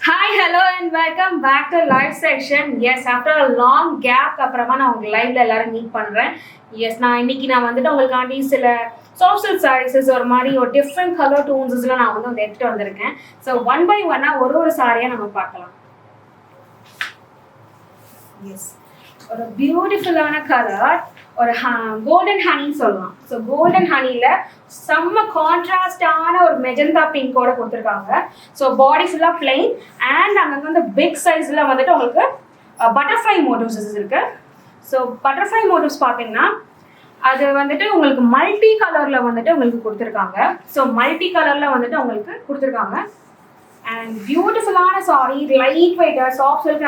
Hi, hello and welcome back to live section. Yes, after a long gap அப்புறமா நான் உங்க லைவ்ல எல்லாரும் மீட் பண்றேன். எஸ் நான் இன்னைக்கு வந்துட்டு உங்களுக்காண்டி சில சாஃப்ட் சில்க் சாரீஸஸ் ஒரு மாதிரி ஒரு டிஃப்ரெண்ட் கலர் டோன்ஸஸ்ல நான் வந்து எடுத்துட்டு வந்திருக்கேன். ஸோ ஒன் பை ஒன்னா ஒரு சாரியா நம்ம பார்க்கலாம். எஸ் ஒரு பியூட்டிஃபுல்லான கலர் ஒரு கோல்டன் ஹனின்னு சொல்லலாம். ஸோ கோல்டன் ஹனியில் செம்ம கான்ட்ராஸ்டான ஒரு மெஜந்தா பிங்கோட கொடுத்துருக்காங்க. ஸோ பாடி ஃபுல்லாக பிளைன் அண்ட் அங்கே வந்து பிக் சைஸில் வந்துட்டு உங்களுக்கு பட்டர்ஃப்ளை மோட்டிவ்ஸ் இருக்கு. ஸோ பட்டர்ஃப்ளை மோட்டிவ்ஸ் பார்த்தீங்கன்னா அது வந்துட்டு உங்களுக்கு மல்டி கலரில் வந்துட்டு உங்களுக்கு கொடுத்துருக்காங்க. ஸோ மல்டி கலரில் வந்துட்டு உங்களுக்கு கொடுத்துருக்காங்க. அண்ட் பியூட்டிஃபுல்லான சாரி, லைட் வெயிட்டாக சாஃப்ட் சில்க்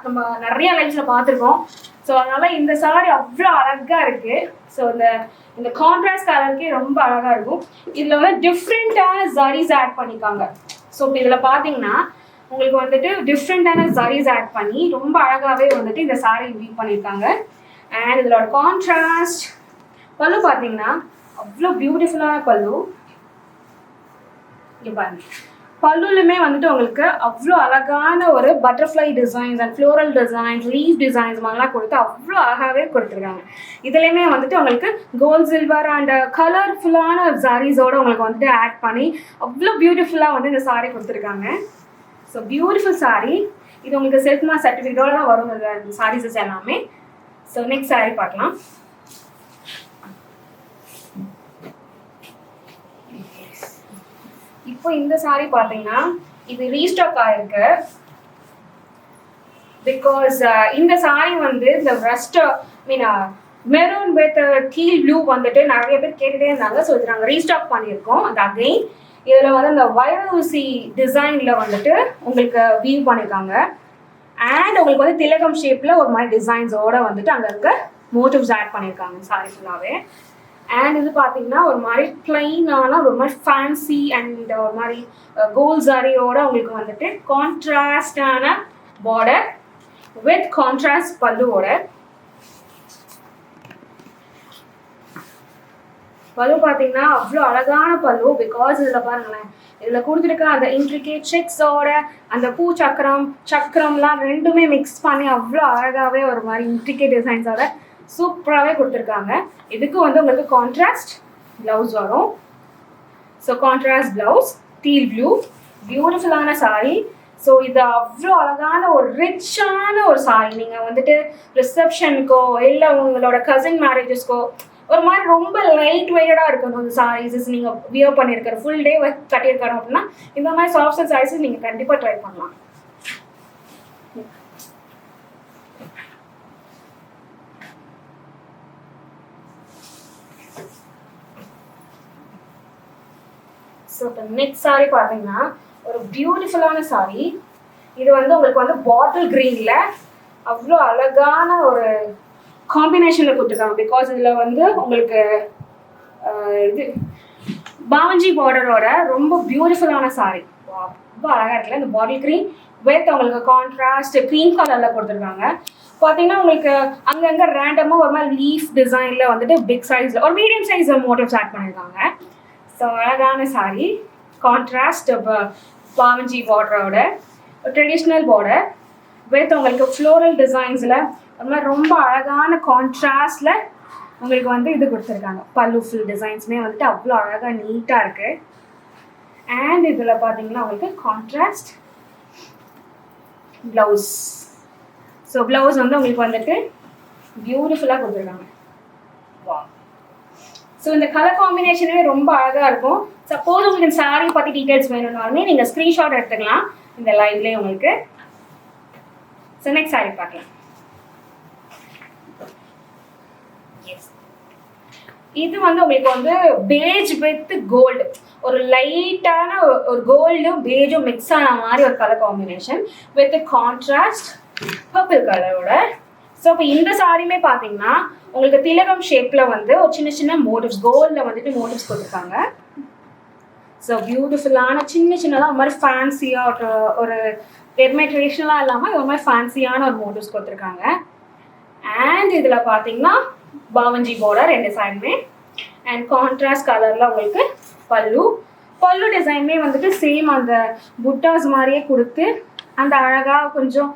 நம்ம நிறைய லைஃப்ஸில் பார்த்துருக்கோம். ஸோ அதனால் இந்த சாரி அவ்வளோ அழகாக இருக்குது. ஸோ இந்த கான்ட்ராஸ்ட் கலருக்கே ரொம்ப அழகாக இருக்கும். இதில் வந்து டிஃப்ரெண்ட்டான ஜரீஸ் ஆட் பண்ணியிருக்காங்க. ஸோ இப்போ இதில் பார்த்தீங்கன்னா உங்களுக்கு வந்துட்டு டிஃப்ரெண்ட்டான ஜரீஸ் ஆட் பண்ணி ரொம்ப அழகாகவே வந்துட்டு இந்த சாரி வீவ் பண்ணியிருக்காங்க. அண்ட் இதோட கான்ட்ராஸ்ட் பல்லு பார்த்தீங்கன்னா அவ்வளோ பியூட்டிஃபுல்லான பல்லு. இங்கே பாருங்க, பல்லுலுமே வந்துட்டு உங்களுக்கு அவ்வளோ அழகான ஒரு butterfly designs and floral designs, leaf designs மாதிரிலாம் கொடுத்து அவ்வளோ அழகாகவே கொடுத்துருக்காங்க. இதுலேயுமே வந்துட்டு உங்களுக்கு கோல்ட் சில்வர் அண்ட் கலர்ஃபுல்லான சாரீஸோடு உங்களுக்கு வந்துட்டு ஆட் பண்ணி அவ்வளோ பியூட்டிஃபுல்லாக வந்து இந்த சாரீ கொடுத்துருக்காங்க. So beautiful sari. இது உங்களுக்கு சில்க் மார்க் சர்டிஃபிகேட்டோட தான் வரும் இந்த சாரீஸஸ் எல்லாமே. ஸோ நெக்ஸ்ட் சாரீ பார்க்கலாம். இப்போ இந்த சாரி பார்த்தீங்கன்னா இது ரீஸ்டாக் ஆயிருக்கு. பிகாஸ் இந்த சாரி வந்து இந்த rest maroon with deal blue வந்துட்டு நிறைய பேர் கேட்டுகிட்டே இருந்தாங்க. ஸோ இது நாங்கள் ரீஸ்டாக் பண்ணியிருக்கோம். அது அகெயின் இதில் வந்து இந்த வைரூசி டிசைனில் வந்துட்டு உங்களுக்கு வீவ் பண்ணியிருக்காங்க. அண்ட் உங்களுக்கு வந்து திலகம் ஷேப்பில் ஒரு மாதிரி டிசைன்ஸோடு வந்துட்டு அங்கே இருக்க மோட்டிவ்ஸ் ஆட் பண்ணியிருக்காங்க சாரி ஃபுல்லாகவே. அண்ட் இது பார்த்தீங்கன்னா ஒரு மாதிரி பிளைனான ஒரு மாதிரி ஃபேன்சி அண்ட் ஒரு மாதிரி கோல்ட் சாரியோட உங்களுக்கு வந்துட்டு கான்ட்ராஸ்டான பார்டர் வித் கான்ட்ராஸ்ட் பல்லுவோட. பல்லு பார்த்தீங்கன்னா அவ்வளோ அழகான பல்லு. பிகாஸ் இதில் பாருங்களேன், இதில் கொடுத்துருக்க அந்த இன்ட்ரிகேட் செக்ஸோட அந்த பூ சக்கரம்லாம் ரெண்டுமே மிக்ஸ் பண்ணி அவ்வளோ அழகாகவே ஒரு மாதிரி இன்ட்ரிகேட் டிசைன்ஸோட சூப்பராகவே கொடுத்துருக்காங்க. இதுக்கு வந்து உங்களுக்கு கான்ட்ராஸ்ட் ப்ளவுஸ் வரும். So contrast blouse, deal blue, பியூட்டிஃபுல்லான சாரி. ஸோ இது அவ்வளோ அழகான ஒரு ரிச்சான ஒரு சாரி. நீங்கள் வந்துட்டு ரிசப்ஷனுக்கோ இல்லை உங்களோட கசின் மேரேஜஸ்க்கோ ஒரு மாதிரி ரொம்ப லைட் வெயிட்டடாக இருக்கணும் இந்த சாரீஸஸ் நீங்கள் வியர் பண்ணியிருக்கிற ஃபுல் டே கட்டியிருக்கணும் அப்படின்னா இந்த மாதிரி சாஃப்ட் சில்க் சாரீஸஸ் நீங்கள் கண்டிப்பாக ட்ரை பண்ணலாம். ஸோ இப்போ நெக்ஸ்ட் சாரி பார்த்தீங்கன்னா ஒரு பியூட்டிஃபுல்லான சாரி. இது வந்து உங்களுக்கு வந்து பாட்டில் க்ரீனில் அவ்வளோ அழகான ஒரு காம்பினேஷனில் கொடுத்துருக்காங்க. பிகாஸ் இதில் வந்து உங்களுக்கு இது பாவஞ்சி பார்டரோட ரொம்ப பியூட்டிஃபுல்லான சாரி. ரொம்ப அழகாக இருக்குல்ல. இந்த பாட்டில் க்ரீன் வித் உங்களுக்கு கான்ட்ராஸ்ட் க்ரீம் கலரில் கொடுத்துருக்காங்க. பார்த்தீங்கன்னா உங்களுக்கு அங்கங்கே ரேண்டமாக ஒரு மாதிரி லீஃப் டிசைனில் வந்துட்டு பிக் சைஸில் ஒரு மீடியம் சைஸில் மோட்டிவ்ஸ் ஆட் பண்ணியிருக்காங்க. ஸோ அழகான சாரி, கான்ட்ராஸ்ட் பாவஞ்சி பார்டரோட ட்ரெடிஷ்னல் பார்டர் வித் உங்களுக்கு ஃப்ளோரல் டிசைன்ஸில் ஒரு மாதிரி ரொம்ப அழகான கான்ட்ராஸ்டில் உங்களுக்கு வந்து இது கொடுத்துருக்காங்க. பல்லு ஃபுல் டிசைன்ஸுமே வந்துட்டு அவ்வளோ அழகாக நீட்டாக இருக்குது. அண்ட் இதில் பார்த்தீங்கன்னா உங்களுக்கு கான்ட்ராஸ்ட் ப்ளவுஸ். ஸோ ப்ளவுஸ் வந்து உங்களுக்கு வந்துட்டு பியூட்டிஃபுல்லாக கொடுத்துருக்காங்க. வா. ஸோ இந்த கலர் காம்பினேஷனே ரொம்ப அழகாக இருக்கும். சப்போஸ் உங்களுக்கு இந்த சாரீ பற்றி டீட்டெயில்ஸ் வேணும்னாலுமே நீங்கள் ஸ்க்ரீன்ஷாட் எடுத்துக்கலாம் இந்த லைவ்லேயே உங்களுக்கு. ஸோ நெக்ஸ்ட் சாரீ பார்க்கலாம். இது வந்து உங்களுக்கு வந்து பேஜ் வித் கோல்டு, ஒரு லைட்டான ஒரு கோல்டும் பேஜும் மிக்ஸ் ஆன மாதிரி ஒரு colour combination with contrast purple கலரோட. ஸோ இப்போ இந்த சாரியுமே பார்த்தீங்கன்னா உங்களுக்கு திலகம் ஷேப்பில் வந்து ஒரு சின்ன சின்ன மோட்டிவ்ஸ் கோல்டில் வந்துட்டு மோட்டிவ்ஸ் கொடுத்துருக்காங்க. ஸோ பியூட்டிஃபுல்லான சின்னதாக ஒரு மாதிரி ஃபேன்சியாக ஒரு எப்பவுமே ட்ரெடிஷ்னலாக இல்லாமல் ஒரு மாதிரி ஃபேன்சியான ஒரு மோட்டிவ்ஸ் கொடுத்துருக்காங்க. அண்ட் இதில் பார்த்தீங்கன்னா பாவஞ்சி பார்டர் ரெண்டு சைடுமே அண்ட் கான்ட்ராஸ்ட் கலரில் உங்களுக்கு பல்லு பல்லு டிசைனுமே வந்துட்டு சேம் அந்த புட்டாஸ் மாதிரியே கொடுத்து அந்த அழகாக கொஞ்சம்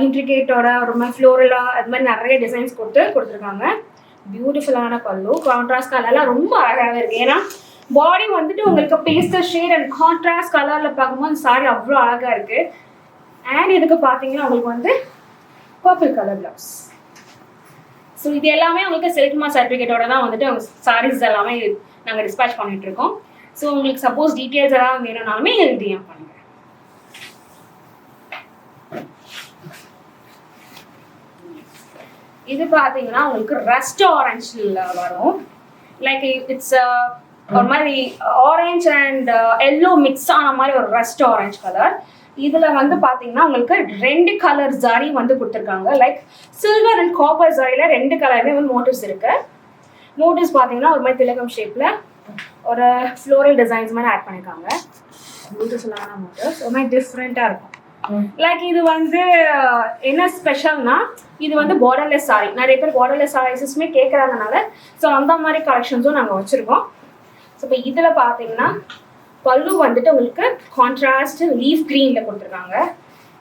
இன்ட்ரிகேட்டோட ஒரு மாதிரி ஃப்ளோரலாக அது மாதிரி நிறைய டிசைன்ஸ் கொடுத்துருக்காங்க. பியூட்டிஃபுல்லான பல்லு. கான்ட்ராஸ்ட் கலர்லாம் ரொம்ப அழகாகவே இருக்குது. ஏன்னா பாடி வந்துட்டு உங்களுக்கு பேஸ்டல் ஷேட் அண்ட் கான்ட்ராஸ்ட் கலரில் பார்க்கும்போது சாரி அவ்வளோ அழகாக இருக்குது. அண்ட் இதுக்கு பார்த்தீங்கன்னா உங்களுக்கு வந்து பர்பிள் கலர் ப்ளவுஸ். ஸோ இது எல்லாமே உங்களுக்கு சில்க் மார்க் சர்டிஃபிகேட்டோட தான் வந்துட்டு அவங்க சாரீஸ் எல்லாமே நாங்கள் டிஸ்பேச் பண்ணிகிட்ருக்கோம். ஸோ உங்களுக்கு சப்போஸ் டீட்டெயில்ஸ் எல்லாம் வேணும்னாலுமே எங்களுக்கு டிஎம் பண்ணுங்கள். இது பார்த்தீங்கன்னா உங்களுக்கு ரஸ்ட் ஆரஞ்சில் வரும். லைக் இட்ஸ் ஒரு மாதிரி ஆரஞ்ச் அண்ட் எல்லோ மிக்ஸ் ஆன மாதிரி ஒரு ரஸ்ட் ஆரஞ்ச் கலர். இதில் வந்து பார்த்தீங்கன்னா உங்களுக்கு 2 கலர் ஜாரி வந்து கொடுத்துருக்காங்க. லைக் சில்வர் அண்ட் காப்பர் ஜாரியில் 2 கலருமே வந்து மோட்டிவ்ஸ் இருக்குது. மோட்டிவ்ஸ் பார்த்தீங்கன்னா ஒரு மாதிரி திலகம் ஷேப்பில் ஒரு ஃப்ளோரல் டிசைன்ஸ் மாதிரி ஆட் பண்ணியிருக்காங்க. பியூட்டிஃபுல்லான மோட்டிவ்ஸ் ஒரு மாதிரி டிஃப்ரெண்ட்டாக இருக்கும். லைக் இது வந்து என்ன ஸ்பெஷல்னா இது வந்து பார்டர்லெஸ் சாரி. நிறைய பேர் பார்டர்லெஸ் சாரீஸுமே கேட்குறாங்கனால ஸோ அந்த மாதிரி கலெக்ஷன்ஸும் நாங்கள் வச்சுருக்கோம். ஸோ இப்போ இதில் பார்த்தீங்கன்னா பல்லு வந்துட்டு உங்களுக்கு கான்ட்ராஸ்ட் லீஃப் க்ரீனில் கொடுத்துருக்காங்க.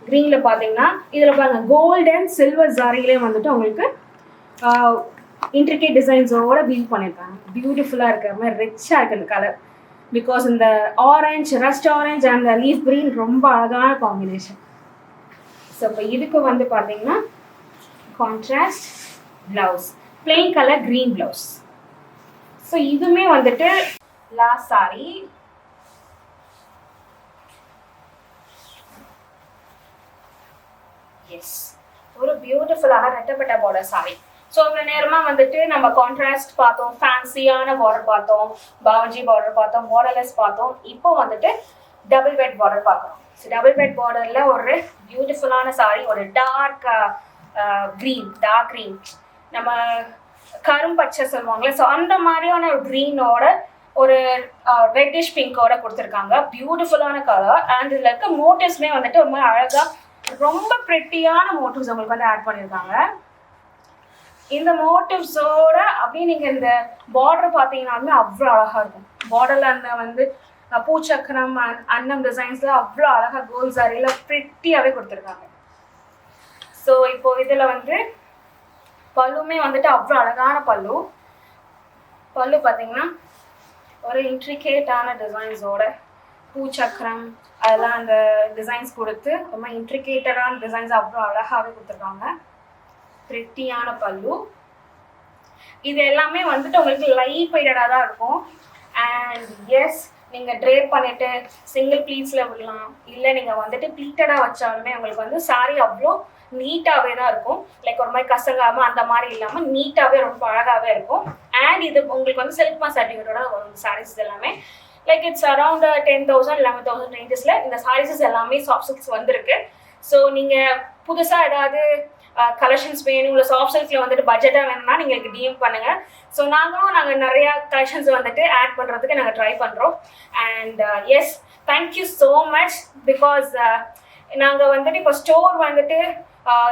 க்ரீனில் பார்த்தீங்கன்னா இதில் பாருங்கள் கோல்டு அண்ட் சில்வர் ஜாரியிலே வந்துட்டு உங்களுக்கு இன்ட்ரிகேட் டிசைன்ஸோட வீவ் பண்ணியிருக்காங்க. பியூட்டிஃபுல்லாக இருக்கிற மாதிரி ரிச்சாக இருக்குது இந்த கலர். பிகாஸ் இந்த orange rust orange and leaf green ரொம்ப அழகான காம்பினேஷன். ஸோ இப்போ இதுக்கு வந்து பார்த்தீங்கன்னா contrast blouse, plain colour green blouse. So இதுவுமே வந்துட்டு லாஸ்ட் சாரி. எஸ், ஒரு பியூட்டிஃபுல்லான ரெட்டப்பட்ட பார்டர் சாரி. ஸோ இவ்வளோ நேரமாக வந்துட்டு நம்ம கான்ட்ராஸ்ட் பார்த்தோம், ஃபேன்சியான பார்டர் பார்த்தோம், பாவஞ்சி பார்டர் பார்த்தோம், பார்டர்லெஸ் பார்த்தோம். இப்போ வந்துட்டு டபுள் பெட் பார்டர் பார்க்குறோம். ஸோ டபுள் பெட் பார்டரில் ஒரு பியூட்டிஃபுல்லான சாரி, ஒரு டார்க் க்ரீன், நம்ம கரும்பச்சை சொல்லுவாங்களே, ஸோ அந்த மாதிரியான ஒரு க்ரீனோட ஒரு ரெட்டிஷ் பிங்கோட கொடுத்துருக்காங்க. பியூட்டிஃபுல்லான கலர். அண்ட் இதில் இருக்க மோட்டிவ்ஸ்மே வந்துட்டு ஒரு மாதிரி அழகாக ரொம்ப ப்ரெட்டியான மோட்டிவ்ஸ் உங்களுக்கு வந்து ஆட் பண்ணியிருக்காங்க. இந்த மோட்டிவ்ஸோட அப்படியே நீங்கள் இந்த பார்டர் பார்த்தீங்கன்னாலுமே அவ்வளோ அழகாக இருக்கும். பார்டரில் அந்த வந்து பூச்சக்கரம் அன்னம் டிசைன்ஸில் அவ்வளோ அழகாக கோல்ட் சாரியில் ப்ரெட்டியாகவே கொடுத்துருக்காங்க. ஸோ இப்போ இதில் வந்து பல்லுமே வந்துட்டு அவ்வளோ அழகான பல்லு பார்த்தீங்கன்னா ஒரு இன்ட்ரிகேட்டான டிசைன்ஸோட பூச்சக்கரம் அதெல்லாம் அந்த டிசைன்ஸ் கொடுத்து ரொம்ப இன்ட்ரிகேட்டடான டிசைன்ஸ் அவ்வளோ அழகாகவே கொடுத்துருக்காங்க. ப்ரெட்டியான பல்லு. இது எல்லாமே வந்துட்டு உங்களுக்கு லைட் வெயிட்டடாக தான் இருக்கும். அண்ட் எஸ், நீங்கள் ட்ரேப் பண்ணிவிட்டு சிங்கிள் ப்ளீட்ஸில் விடலாம், இல்லை நீங்கள் வந்துட்டு ப்ளீட்டடாக வச்சாலுமே உங்களுக்கு வந்து சாரி அவ்வளோ நீட்டாகவே தான் இருக்கும். லைக் ஒரு மாதிரி கசங்காமல் அந்த மாதிரி இல்லாமல் நீட்டாகவே ரொம்ப அழகாகவே இருக்கும். அண்ட் இது உங்களுக்கு வந்து சில்க் மார்க் சர்டிஃபிகேட்டோட சாரீஸ் எல்லாமே லைக் இட்ஸ் அரௌண்ட் 10,000 11,000 ரேஞ்சஸில் இந்த சாரீஸஸ் எல்லாமே சாஃப்ட் சில்க்ஸ் வந்திருக்கு. ஸோ நீங்கள் புதுசாக ஏதாவது கலெக்ஷன்ஸ் வேணும், இல்லை சாஃப்ட் சில்கில் வந்துட்டு பட்ஜெட்டாக வேணும்னா நீங்கள் எனக்கு டிஎம் பண்ணுங்கள். ஸோ நாங்கள் நிறையா கலெக்ஷன்ஸ் வந்துட்டு ஆட் பண்ணுறதுக்கு நாங்கள் ட்ரை பண்ணுறோம். And yes, thank you so much. Because நாங்கள் வந்துட்டு இப்போ ஸ்டோர் வந்துட்டு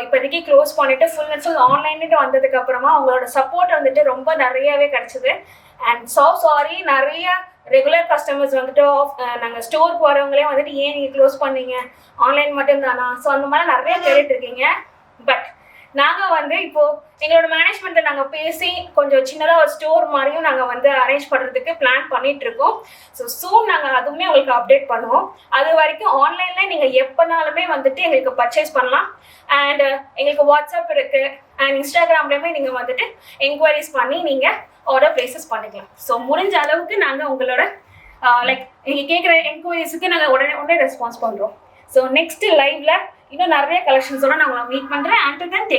இப்போதைக்கு க்ளோஸ் பண்ணிவிட்டு ஃபுல் அண்ட் ஃபுல் ஆன்லைன்ட்டு வந்ததுக்கு அப்புறமா உங்களோட சப்போர்ட் வந்துட்டு ரொம்ப நிறையாவே கிடச்சிது. அண்ட் சாரி, நிறைய ரெகுலர் கஸ்டமர்ஸ் வந்துட்டு நாங்கள் ஸ்டோருக்கு வரவங்களே வந்துட்டு ஏன் நீங்கள் க்ளோஸ் பண்ணீங்க, ஆன்லைன் மட்டும்தானா, ஸோ அந்த மாதிரி நிறைய கேட்டுட்ருக்கீங்க. பட் நாங்கள் வந்து இப்போது எங்களோட மேனேஜ்மெண்ட்டை நாங்கள் பேசி கொஞ்சம் சின்னதாக ஒரு ஸ்டோர் மாதிரியும் நாங்கள் வந்து அரேஞ்ச் பண்ணுறதுக்கு பிளான் பண்ணிகிட்ருக்கோம். ஸோ சூன் நாங்கள் அதுவுமே உங்களுக்கு அப்டேட் பண்ணுவோம். அது வரைக்கும் ஆன்லைனில் நீங்கள் எப்போனாலுமே வந்துட்டு எங்களுக்கு பர்ச்சேஸ் பண்ணலாம். அண்ட் எங்களுக்கு வாட்ஸ்அப் இருக்குது அண்ட் இன்ஸ்டாகிராம்லேயுமே நீங்கள் வந்துட்டு என்கொயரிஸ் பண்ணி நீங்கள் ஆர்டர் ப்ளேசஸ் பண்ணிக்கலாம். ஸோ முடிஞ்ச அளவுக்கு நாங்கள் உங்களோட லைக் நீங்கள் கேட்குற என்கொயரிஸுக்கு நாங்கள் உடனே ரெஸ்பான்ஸ் பண்ணுறோம். ஸோ நெக்ஸ்ட் லைவ்ல இன்னும் நிறைய கலெக்ஷன்ஸோட நான் உங்களை மீட் பண்ணுறேன். And then take